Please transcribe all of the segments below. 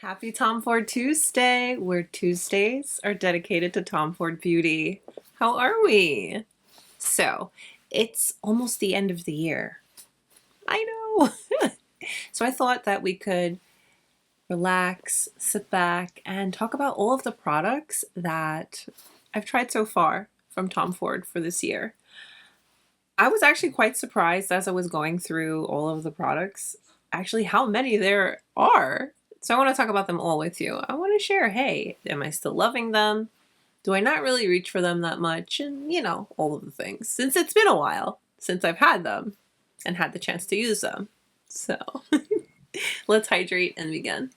Happy Tom Ford Tuesday, where Tuesdays are dedicated to Tom Ford beauty. How are we? So, it's almost the end of the year. I know. So I thought that we could relax, sit back, and talk about all of the products that I've tried so far from Tom Ford for this year. I was actually quite surprised as I was going through all of the products, actually how many there are. So I want to talk about them all with you. I want to share, hey, am I still loving them? Do I not really reach for them that much? And, all of the things. Since it's been a while since I've had them and had the chance to use them. So let's hydrate and begin.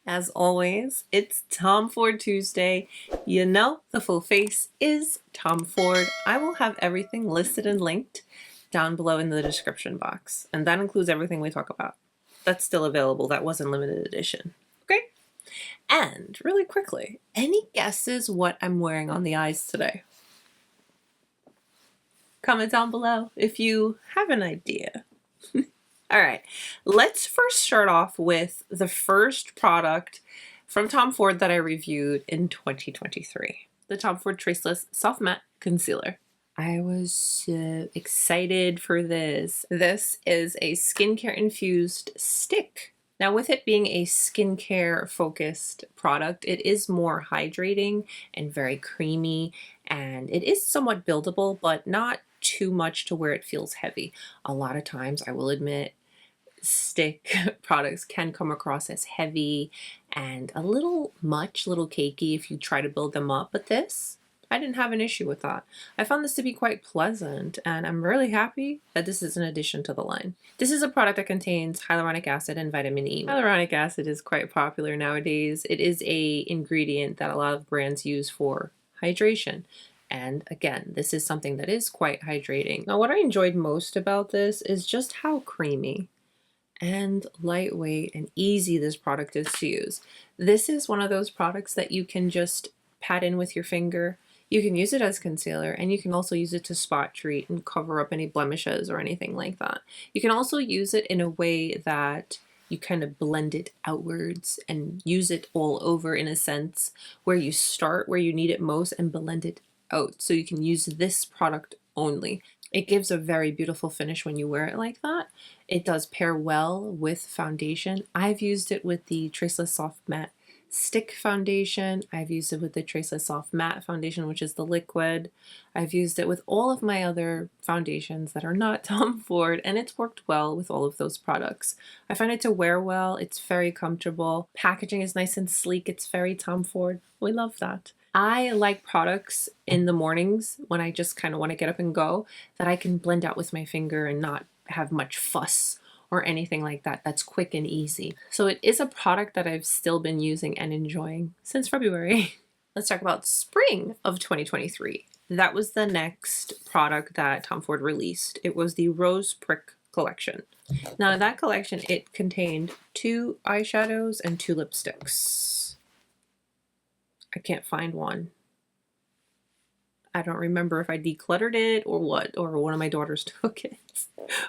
As always, it's Tom Ford Tuesday. You know the full face is Tom Ford. I will have everything listed and linked down below in the description box. And that includes everything we talk about. That's still available. That wasn't limited edition. Okay? And really quickly, any guesses what I'm wearing on the eyes today? Comment down below if you have an idea. All right, let's first start off with the first product from Tom Ford that I reviewed in 2023, the Tom Ford Traceless Soft Matte Concealer. I was so excited for this. This is a skincare infused stick. Now, with it being a skincare focused product, it is more hydrating and very creamy, and it is somewhat buildable, but not too much to where it feels heavy. A lot of times, I will admit, stick products can come across as heavy and a little cakey if you try to build them up, but this, I didn't have an issue with that. I found this to be quite pleasant, and I'm really happy that this is an addition to the line. This is a product that contains hyaluronic acid and vitamin E. Hyaluronic acid is quite popular nowadays. It is a ingredient that a lot of brands use for hydration. And again, this is something that is quite hydrating. Now, what I enjoyed most about this is just how creamy and lightweight and easy this product is to use. This is one of those products that you can just pat in with your finger. You can use it as concealer, and you can also use it to spot treat and cover up any blemishes or anything like that. You can also use it in a way that you kind of blend it outwards and use it all over, in a sense where you start where you need it most and blend it out. So you can use this product only. It gives a very beautiful finish when you wear it like that. It does pair well with foundation. I've used it with the Traceless Soft Matte Stick Foundation. I've used it with the Traceless Soft Matte Foundation, which is the liquid. I've used it with all of my other foundations that are not Tom Ford, and it's worked well with all of those products. I find it to wear well. It's very comfortable. Packaging is nice and sleek. It's very Tom Ford. We love that. I like products in the mornings when I just kind of want to get up and go that I can blend out with my finger and not have much fuss or anything like that. That's quick and easy. So it is a product that I've still been using and enjoying since February. Let's talk about spring of 2023. That was the next product that Tom Ford released. It was the Rose Prick collection. Now in that collection, it contained 2 eyeshadows and 2 lipsticks. I can't find one. I don't remember if I decluttered it or what, or one of my daughters took it.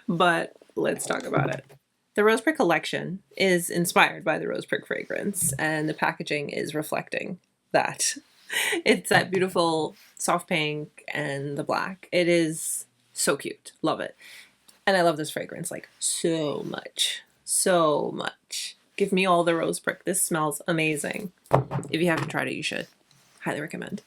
But let's talk about it. The Rose Prick collection is inspired by the Rose Prick fragrance, and the packaging is reflecting that. It's that beautiful soft pink and the black. It is so cute. Love it. And I love this fragrance like so much. So much. Give me all the Rose Prick. This smells amazing. If you haven't tried it, you should. Highly recommend.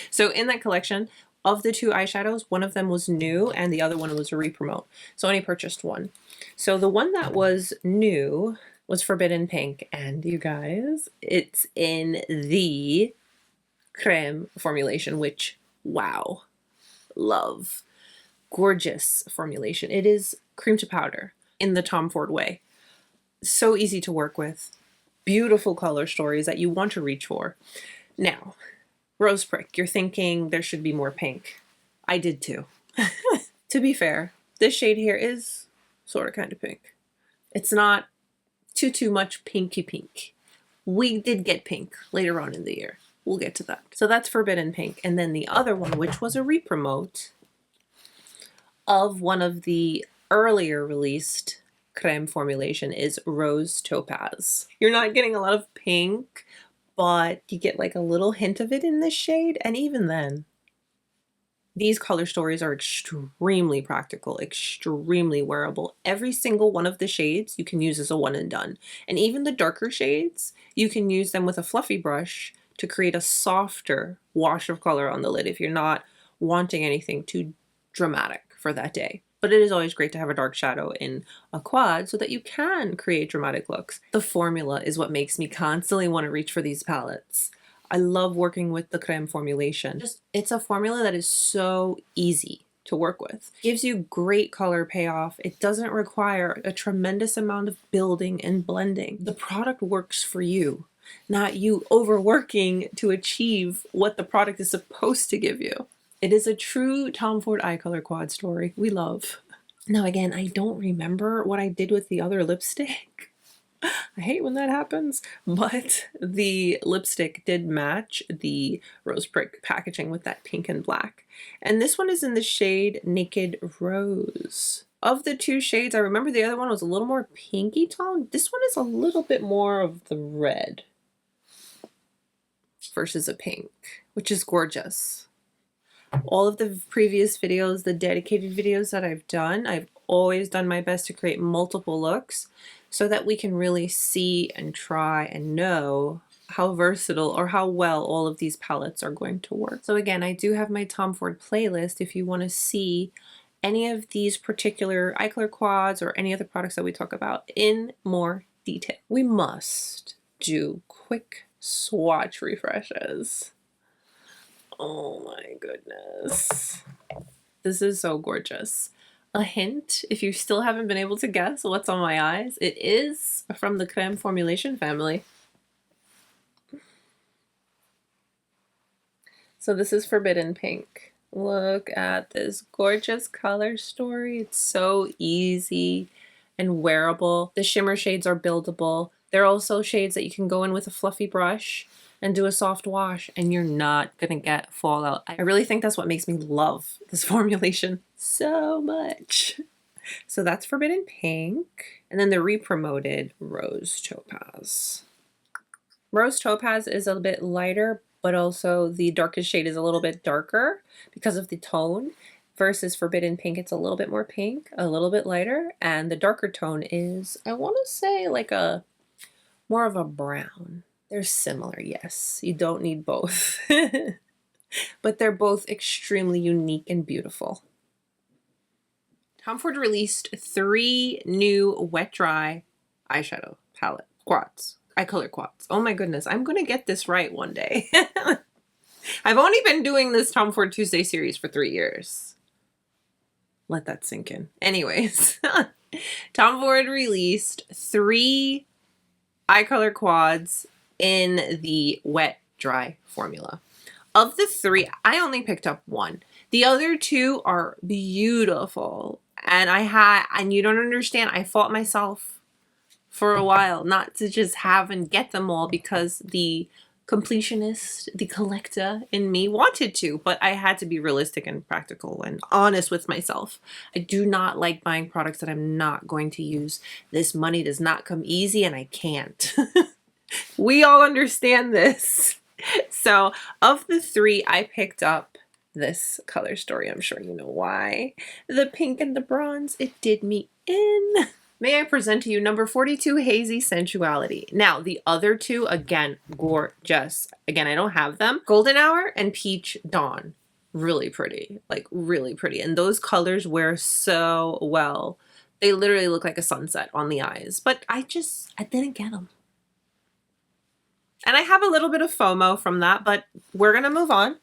So in that collection, of the 2 eyeshadows, one of them was new and the other one was a re-promote. So I only purchased one. So the one that was new was Forbidden Pink. And you guys, it's in the Crème formulation, which, wow, love. Gorgeous formulation. It is cream to powder in the Tom Ford way. So easy to work with. Beautiful color stories that you want to reach for. Now, Rose Prick, you're thinking there should be more pink. I did too. To be fair, this shade here is sort of kind of pink. It's not too much pinky pink. We did get pink later on in the year. We'll get to that. So that's Forbidden Pink. And then the other one, which was a re-promote of one of the earlier released Crème formulation is Rose Topaz. You're not getting a lot of pink, but you get like a little hint of it in this shade, and even then, these color stories are extremely practical, extremely wearable. Every single one of the shades you can use as a one and done. And even the darker shades, you can use them with a fluffy brush to create a softer wash of color on the lid if you're not wanting anything too dramatic for that day. But it is always great to have a dark shadow in a quad so that you can create dramatic looks. The formula is what makes me constantly want to reach for these palettes. I love working with the Crème formulation. It's a formula that is so easy to work with. Gives you great color payoff. It doesn't require a tremendous amount of building and blending. The product works for you, not you overworking to achieve what the product is supposed to give you. It is a true Tom Ford eye color quad story we love. Now again, I don't remember what I did with the other lipstick. I hate when that happens, but the lipstick did match the Rose Prick packaging with that pink and black. And this one is in the shade Naked Rose. Of the two shades, I remember the other one was a little more pinky tone. This one is a little bit more of the red versus a pink, which is gorgeous. All of the previous videos, the dedicated videos that I've done, I've always done my best to create multiple looks so that we can really see and try and know how versatile or how well all of these palettes are going to work. So again, I do have my Tom Ford playlist if you want to see any of these particular eye color quads or any other products that we talk about in more detail. We must do quick swatch refreshes. Oh my goodness. This is so gorgeous. A hint, if you still haven't been able to guess what's on my eyes, it is from the Crème formulation family. So this is Forbidden Pink. Look at this gorgeous color story. It's so easy and wearable. The shimmer shades are buildable. They're also shades that you can go in with a fluffy brush and do a soft wash and you're not gonna get fallout. I really think that's what makes me love this formulation so much. So that's Forbidden Pink. And then the re-promoted Rose Topaz. Rose Topaz is a bit lighter, but also the darkest shade is a little bit darker because of the tone, versus Forbidden Pink, it's a little bit more pink, a little bit lighter, and the darker tone is, I wanna say, like a more of a brown. They're similar, yes. You don't need both. But they're both extremely unique and beautiful. Tom Ford released 3 new wet dry eyeshadow palette quads. Eye color quads. Oh my goodness, I'm gonna get this right one day. I've only been doing this Tom Ford Tuesday series for 3 years. Let that sink in. Anyways, Tom Ford released 3 eye color quads in the wet dry formula. Of the 3, I only picked up 1. The other 2 are beautiful. And you don't understand, I fought myself for a while not to just have and get them all because the completionist, the collector in me wanted to, but I had to be realistic and practical and honest with myself. I do not like buying products that I'm not going to use. This money does not come easy and I can't. We all understand this. So of the 3, I picked up this color story. I'm sure you know why. The pink and the bronze, it did me in. May I present to you number 42, Hazy Sensuality. Now, the other 2, again, gorgeous. Again, I don't have them. Golden Hour and Peach Dawn. Really pretty, like really pretty. And those colors wear so well. They literally look like a sunset on the eyes, but I didn't get them. And I have a little bit of FOMO from that, but we're gonna move on.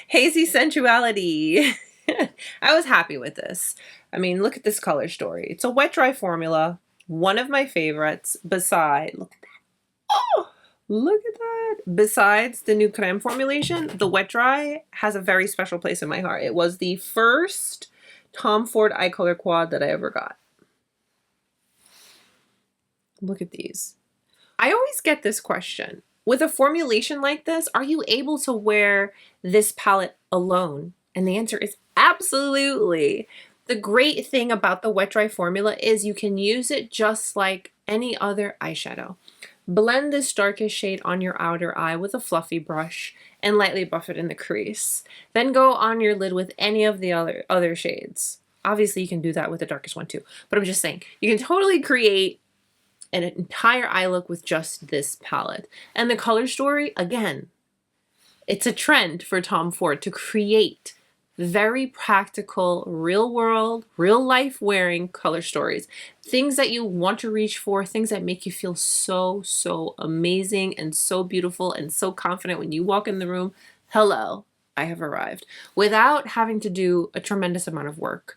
Hazy Sensuality. I was happy with this. I mean, look at this color story. It's a wet dry formula. One of my favorites beside, look at that. Oh, look at that. Besides the new Crème formulation, the wet dry has a very special place in my heart. It was the first Tom Ford eye color quad that I ever got. Look at these. I always get this question. With a formulation like this, are you able to wear this palette alone? And the answer is absolutely. The great thing about the wet dry formula is you can use it just like any other eyeshadow. Blend this darkest shade on your outer eye with a fluffy brush and lightly buff it in the crease. Then go on your lid with any of the other shades. Obviously, you can do that with the darkest one too, but I'm just saying, you can totally create an entire eye look with just this palette. And the color story, again, it's a trend for Tom Ford to create very practical, real world, real life wearing color stories. Things that you want to reach for, things that make you feel so, so amazing and so beautiful and so confident when you walk in the room. Hello, I have arrived. Without having to do a tremendous amount of work.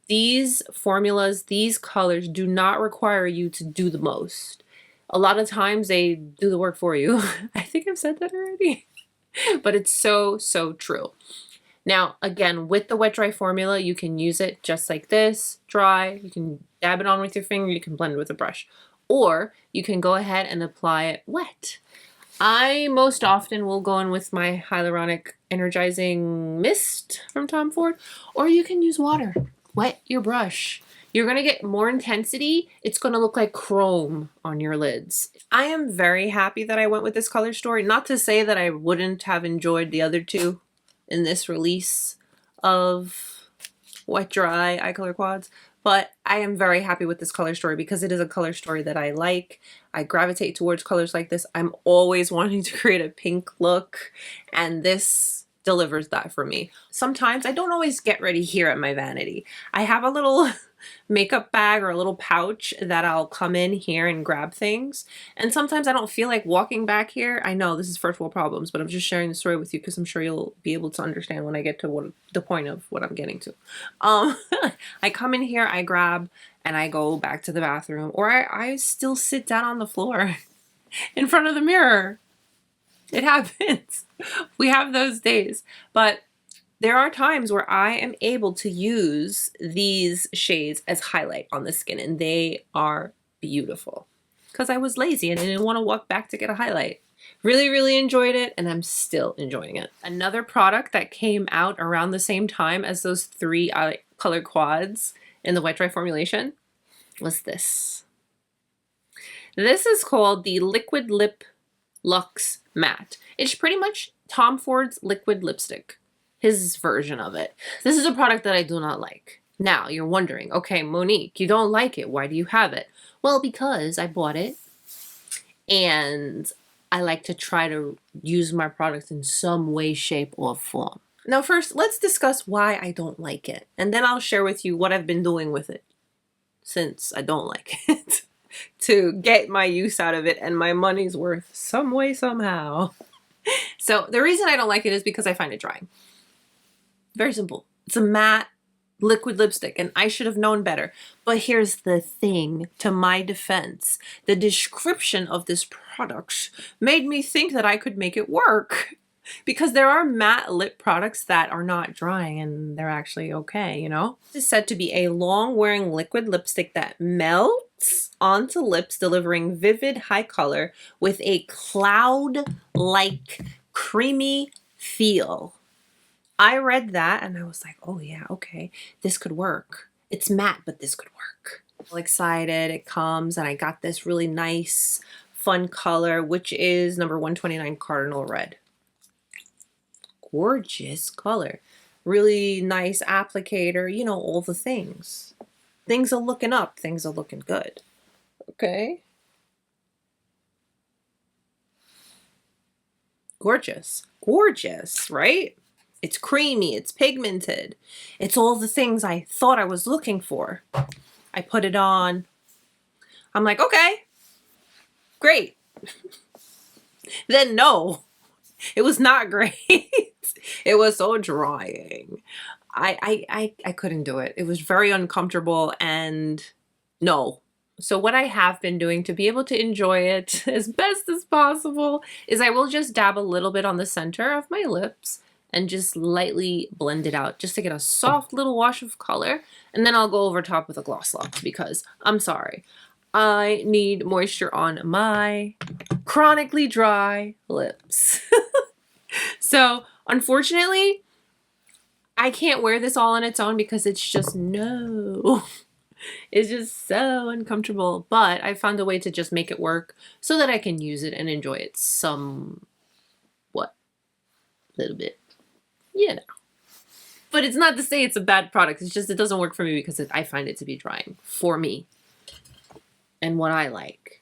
These formulas, these colors do not require you to do the most. A lot of times they do the work for you. I think I've said that already, but it's so, so true. Now, again, with the wet dry formula, you can use it just like this, dry. You can dab it on with your finger. You can blend it with a brush. Or you can go ahead and apply it wet. I most often will go in with my hyaluronic energizing mist from Tom Ford, or you can use water. Wet your brush. You're going to get more intensity. It's going to look like chrome on your lids. I am very happy that I went with this color story. Not to say that I wouldn't have enjoyed the other two in this release of wet dry eye color quads, but I am very happy with this color story because it is a color story that I like. I gravitate towards colors like this. I'm always wanting to create a pink look, and this delivers that for me. Sometimes I don't always get ready here at my vanity. I have a little makeup bag or a little pouch that I'll come in here and grab things. And sometimes I don't feel like walking back here. I know this is first world problems, but I'm just sharing the story with you because I'm sure you'll be able to understand when I get to the point of what I'm getting to. I come in here, I grab, and I go back to the bathroom, or I still sit down on the floor in front of the mirror. It happens. We have those days, but there are times where I am able to use these shades as highlight on the skin, and they are beautiful because I was lazy and I didn't want to walk back to get a highlight. Really, really enjoyed it, and I'm still enjoying it. Another product that came out around the same time as those three color quads in the wet dry formulation was this. This is called the Liquid Lip Luxe Matte. It's pretty much Tom Ford's liquid lipstick. His version of it. This is a product that I do not like. Now, you're wondering, okay, Monique, you don't like it. Why do you have it? Well, because I bought it and I like to try to use my product in some way, shape, or form. Now, first, let's discuss why I don't like it. And then I'll share with you what I've been doing with it since I don't like it to get my use out of it and my money's worth some way, somehow. So the reason I don't like it is because I find it drying. Very simple. It's a matte liquid lipstick, and I should have known better. But here's the thing, to my defense. The description of this product made me think that I could make it work. Because there are matte lip products that are not drying and they're actually okay, you know? This is said to be a long-wearing liquid lipstick that melts onto lips, delivering vivid high color with a cloud-like creamy feel. I read that and I was like, oh yeah, okay, this could work. It's matte, but this could work. I'm excited, it comes, and I got this really nice, fun color, which is number 129 Cardinal Red. Gorgeous color. Really nice applicator, you know, all the things. Things are looking up, things are looking good. Okay. Gorgeous. Gorgeous, right? It's creamy, it's pigmented. It's all the things I thought I was looking for. I put it on. I'm like, okay, great. Then no, it was not great. It was so drying. I couldn't do it. It was very uncomfortable and no. So what I have been doing to be able to enjoy it as best as possible is I will just dab a little bit on the center of my lips and just lightly blend it out just to get a soft little wash of color. And then I'll go over top with a gloss lock because I'm sorry, I need moisture on my chronically dry lips. So unfortunately, I can't wear this all on its own because it's just no. It's just so uncomfortable. But I found a way to just make it work so that I can use it and enjoy it somewhat. Little bit. You know. But it's not to say it's a bad product. It's just it doesn't work for me because I find it to be drying for me and what I like.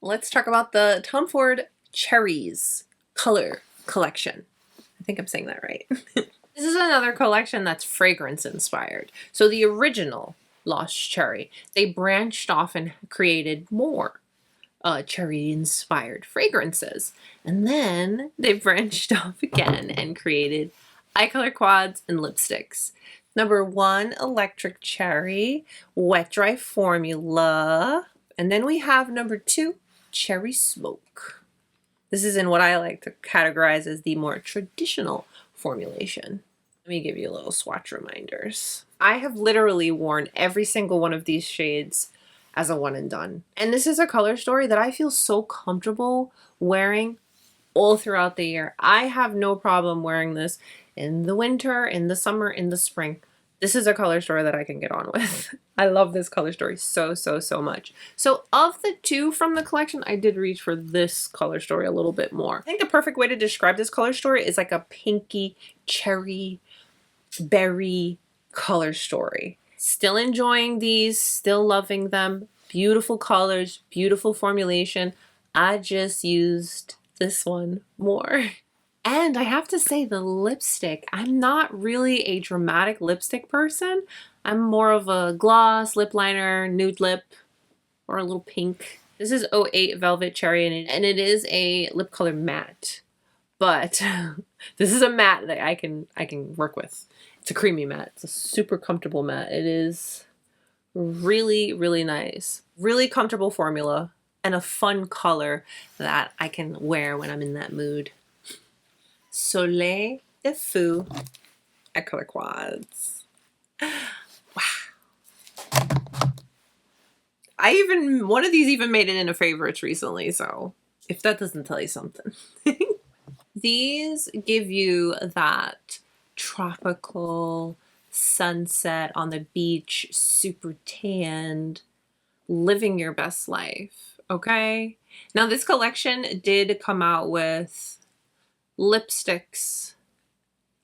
Let's talk about the Tom Ford Cherries color collection. I think I'm saying that right. This is another collection that's fragrance inspired. So the original Lost Cherry, they branched off and created more cherry inspired fragrances. And then they branched off again and created eye color quads and lipsticks. Number 1, Electric Cherry, Wet Dry Formula. And then we have number 2, Cherry Smoke. This is in what I like to categorize as the more traditional formulation. Let me give you a little swatch reminders. I have literally worn every single one of these shades as a one and done. And this is a color story that I feel so comfortable wearing all throughout the year. I have no problem wearing this in the winter, in the summer, in the spring. This is a color story that I can get on with. I love this color story so, so, so much. So of the 2 from the collection, I did reach for this color story a little bit more. I think the perfect way to describe this color story is like a pinky, cherry, berry color story. Still enjoying these, still loving them. Beautiful colors, beautiful formulation. I just used this one more. And I have to say the lipstick, I'm not really a dramatic lipstick person. I'm more of a gloss, lip liner, nude lip, or a little pink. This is 08 Velvet Cherry and it is a lip color matte. But this is a matte that I can work with. It's a creamy matte. It's a super comfortable matte. It is really, really nice. Really comfortable formula and a fun color that I can wear when I'm in that mood. Soleil de Fou eye color quads. Wow. One of these even made it into favorites recently, so if that doesn't tell you something. These give you that tropical sunset on the beach, super tanned, living your best life, okay? Now this collection did come out with lipsticks,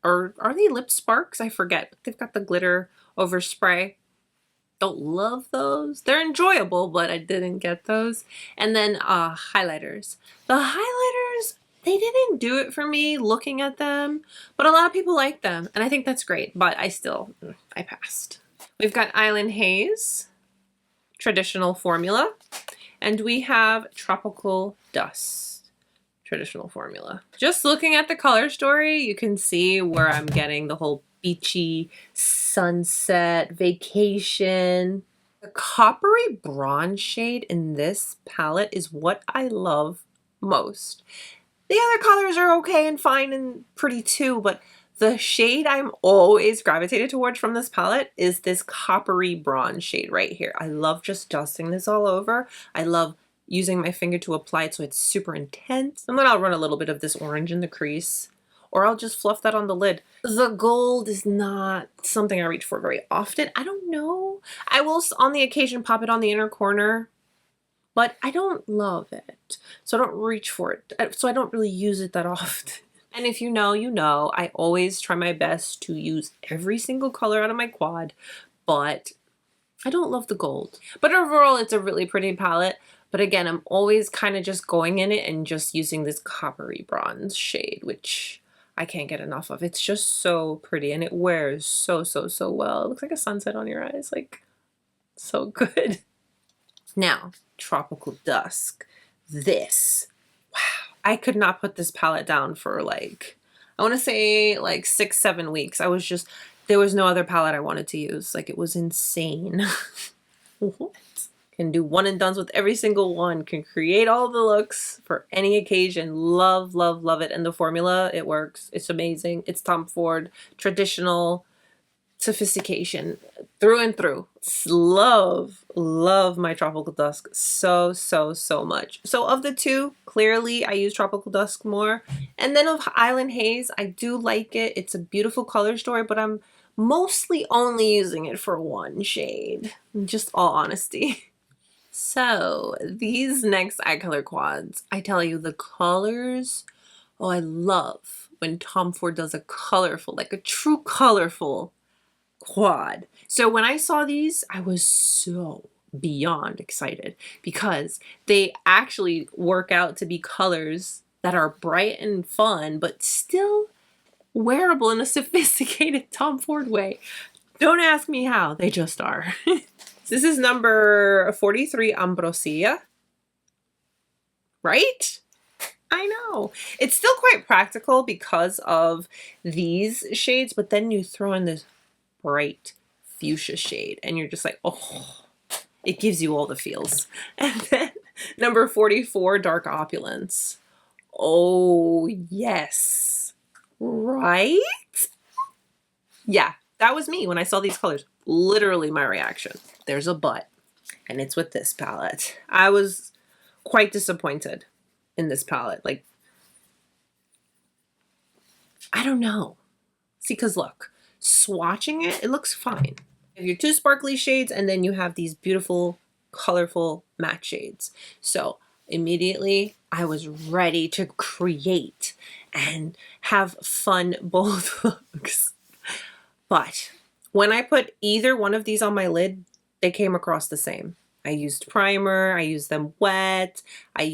or are they lip sparks? I forget. They've got the glitter over spray. Don't love those. They're enjoyable, but I didn't get those. And then highlighters. The highlighters, they didn't do it for me looking at them, but a lot of people like them, and I think that's great, but I passed. We've got Island Haze, traditional formula, and we have Tropical Dust, traditional formula. Just looking at the color story, you can see where I'm getting the whole beachy sunset vacation. The coppery bronze shade in this palette is what I love most. The other colors are okay and fine and pretty too, but the shade I'm always gravitated towards from this palette is this coppery bronze shade right here. I love just dusting this all over. I love using my finger to apply it so it's super intense. And then I'll run a little bit of this orange in the crease, or I'll just fluff that on the lid. The gold is not something I reach for very often. I don't know. I will on the occasion pop it on the inner corner, but I don't love it. So I don't reach for it. So I don't really use it that often. And if you know, you know, I always try my best to use every single color out of my quad, but I don't love the gold. But overall, it's a really pretty palette. But again, I'm always kind of just going in it and just using this coppery bronze shade, which I can't get enough of. It's just so pretty and it wears so, so, so well. It looks like a sunset on your eyes, like so good. Now, Tropical Dusk. This, wow. I could not put this palette down for like, I want to say like 6-7 weeks. There was no other palette I wanted to use. Like it was insane. What? Can do one and dones with every single one. Can create all the looks for any occasion. Love, love, love it. And the formula, it works. It's amazing. It's Tom Ford, traditional, sophistication through and through. Love my Tropical Dusk so, so, so much. So of the two, clearly I use Tropical Dusk more. And then of Island Haze, I do like it. It's a beautiful color story, but I'm mostly only using it for one shade, in just all honesty. So these next eye color quads, I tell you, the colors, oh, I love when Tom Ford does a colorful, like a true colorful quad. So when I saw these, I was so beyond excited because they actually work out to be colors that are bright and fun, but still wearable in a sophisticated Tom Ford way. Don't ask me how, they just are. This is number 43, Ambrosia. Right? I know. It's still quite practical because of these shades, but then you throw in this bright fuchsia shade and you're just like, oh, it gives you all the feels. And then number 44, Dark Opulence. Oh, yes. Right? Yeah, that was me when I saw these colors. Literally my reaction. There's a but, and it's with this palette. I was quite disappointed in this palette. Like, I don't know. See, because look, swatching it, it looks fine. You have your two sparkly shades, and then you have these beautiful, colorful matte shades. So immediately I was ready to create and have fun both looks. But when I put either one of these on my lid, they came across the same. I used primer, I used them wet, I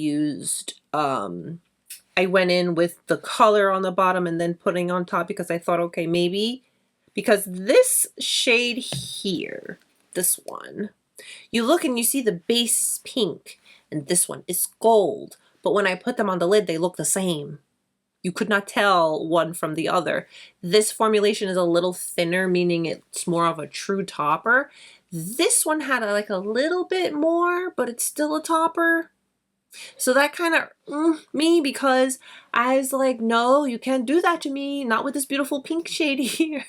went in with the color on the bottom and then putting on top because I thought, okay, maybe because this shade here, this one, you look and you see the base is pink and this one is gold. But when I put them on the lid, they look the same. You could not tell one from the other. This formulation is a little thinner, meaning it's more of a true topper. This one had like a little bit more, but it's still a topper. So that kind of me, because I was like, no, you can't do that to me. Not with this beautiful pink shade here.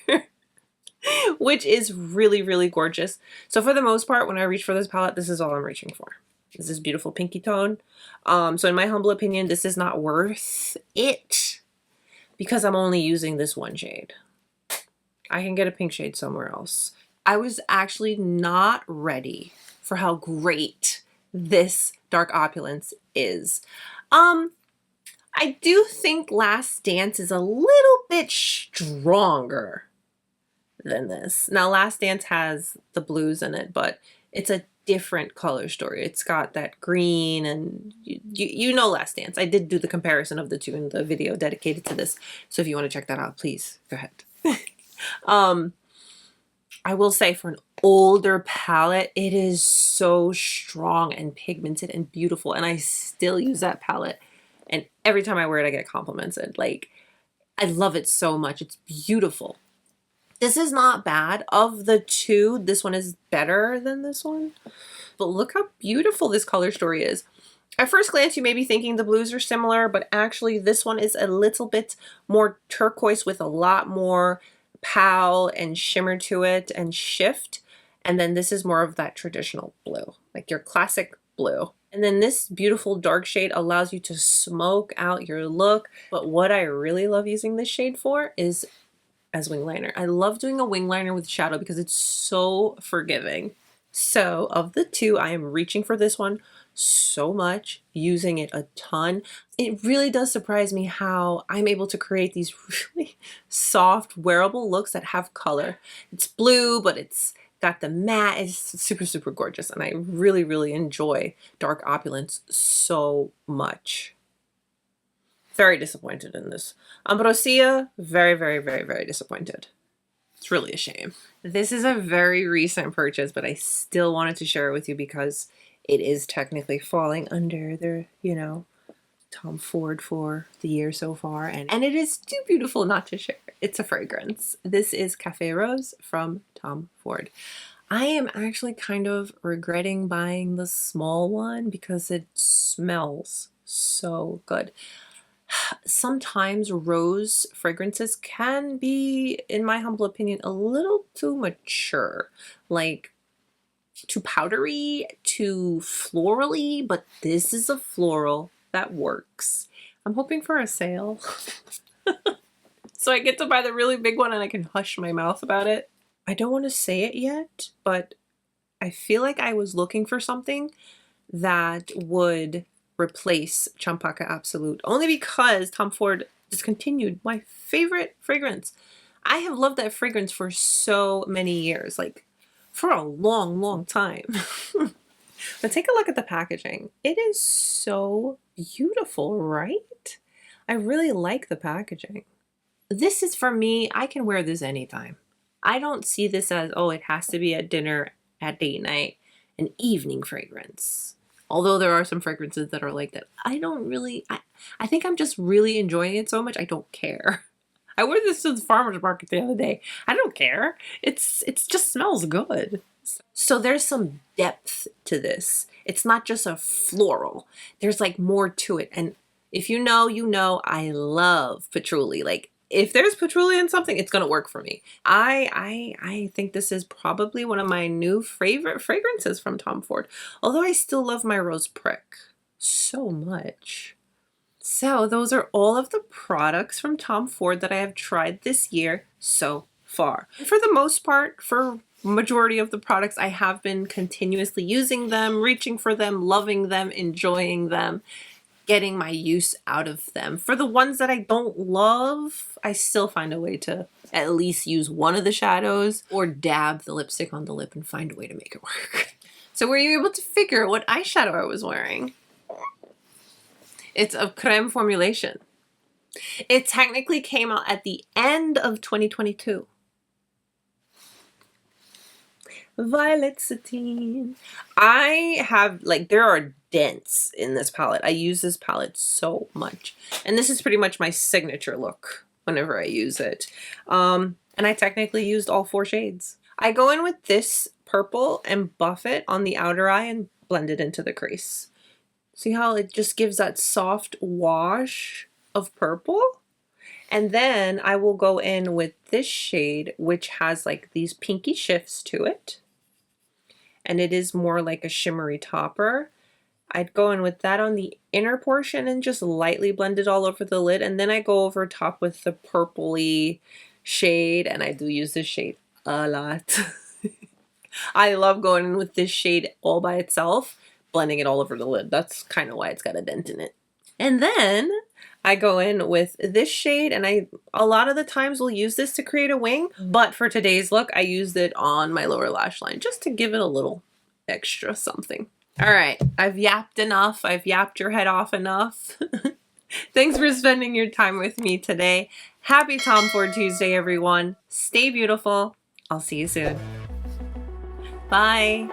Which is really, really gorgeous. So for the most part, when I reach for this palette, this is all I'm reaching for. Is this beautiful pinky tone. So in my humble opinion, this is not worth it because I'm only using this one shade. I can get a pink shade somewhere else. I was actually not ready for how great this Dark Opulence is. I do think Last Dance is a little bit stronger than this. Now Last Dance has the blues in it, but it's a different color story. It's got that green and you know Last Dance. I did do the comparison of the two in the video dedicated to this. So if you want to check that out, please go ahead. I will say for an older palette, it is so strong and pigmented and beautiful. And I still use that palette. And every time I wear it, I get complimented. Like, I love it so much. It's beautiful. This is not bad. Of the two, this one is better than this one. But look how beautiful this color story is. At first glance, you may be thinking the blues are similar, but actually this one is a little bit more turquoise with a lot more pow and shimmer to it and shift. And then this is more of that traditional blue, like your classic blue. And then this beautiful dark shade allows you to smoke out your look. But what I really love using this shade for is as wing liner. I love doing a wing liner with shadow because it's so forgiving. So of the two, I am reaching for this one so much, using it a ton. It really does surprise me how I'm able to create these really soft, wearable looks that have color. It's blue, but it's got the matte. It's super, super gorgeous. And I really, really enjoy Dark Opulence so much. Very disappointed in this. Ambrosia, very, very, very, very disappointed. It's really a shame. This is a very recent purchase, but I still wanted to share it with you because it is technically falling under the, you know, Tom Ford for the year so far. And it is too beautiful not to share. It's a fragrance. This is Café Rose from Tom Ford. I am actually kind of regretting buying the small one because it smells so good. Sometimes rose fragrances can be, in my humble opinion, a little too mature. Like, too powdery, too florally, but this is a floral that works. I'm hoping for a sale. So I get to buy the really big one and I can hush my mouth about it. I don't want to say it yet, but I feel like I was looking for something that would replace Champaka Absolute, only because Tom Ford discontinued my favorite fragrance. I have loved that fragrance for so many years, like for a long, long time. But take a look at the packaging. It is so beautiful, right? I really like the packaging. This is, for me, I can wear this anytime. I don't see this as, oh, it has to be at dinner, at date night, an evening fragrance. Although there are some fragrances that are like that. I don't really, I think I'm just really enjoying it so much, I don't care. I wore this to the farmer's market the other day. I don't care. It's just smells good. So there's some depth to this. It's not just a floral. There's like more to it. And if you know, you know, I love patchouli. Like, if there's patchouli in something, it's gonna work for me. I think this is probably one of my new favorite fragrances from Tom Ford. Although I still love my Rose Prick so much. So those are all of the products from Tom Ford that I have tried this year so far. For the most part, for majority of the products, I have been continuously using them, reaching for them, loving them, enjoying them, getting my use out of them. For the ones that I don't love, I still find a way to at least use one of the shadows or dab the lipstick on the lip and find a way to make it work. So were you able to figure what eyeshadow I was wearing? It's a Crème formulation. It technically came out at the end of 2022. Violet Satine. I have, like, there are dents in this palette. I use this palette so much. And this is pretty much my signature look whenever I use it. And I technically used all 4 shades. I go in with this purple and buff it on the outer eye and blend it into the crease. See how it just gives that soft wash of purple? And then I will go in with this shade, which has like these pinky shifts to it. And it is more like a shimmery topper. I'd go in with that on the inner portion and just lightly blend it all over the lid. And then I go over top with the purpley shade, and I do use this shade a lot. I love going in with this shade all by itself, blending it all over the lid. That's kind of why it's got a dent in it. And then I go in with this shade, and I a lot of the times will use this to create a wing, but for today's look, I used it on my lower lash line just to give it a little extra something. All right, I've yapped enough. I've yapped your head off enough. Thanks for spending your time with me today. Happy Tom Ford Tuesday, everyone. Stay beautiful. I'll see you soon. Bye.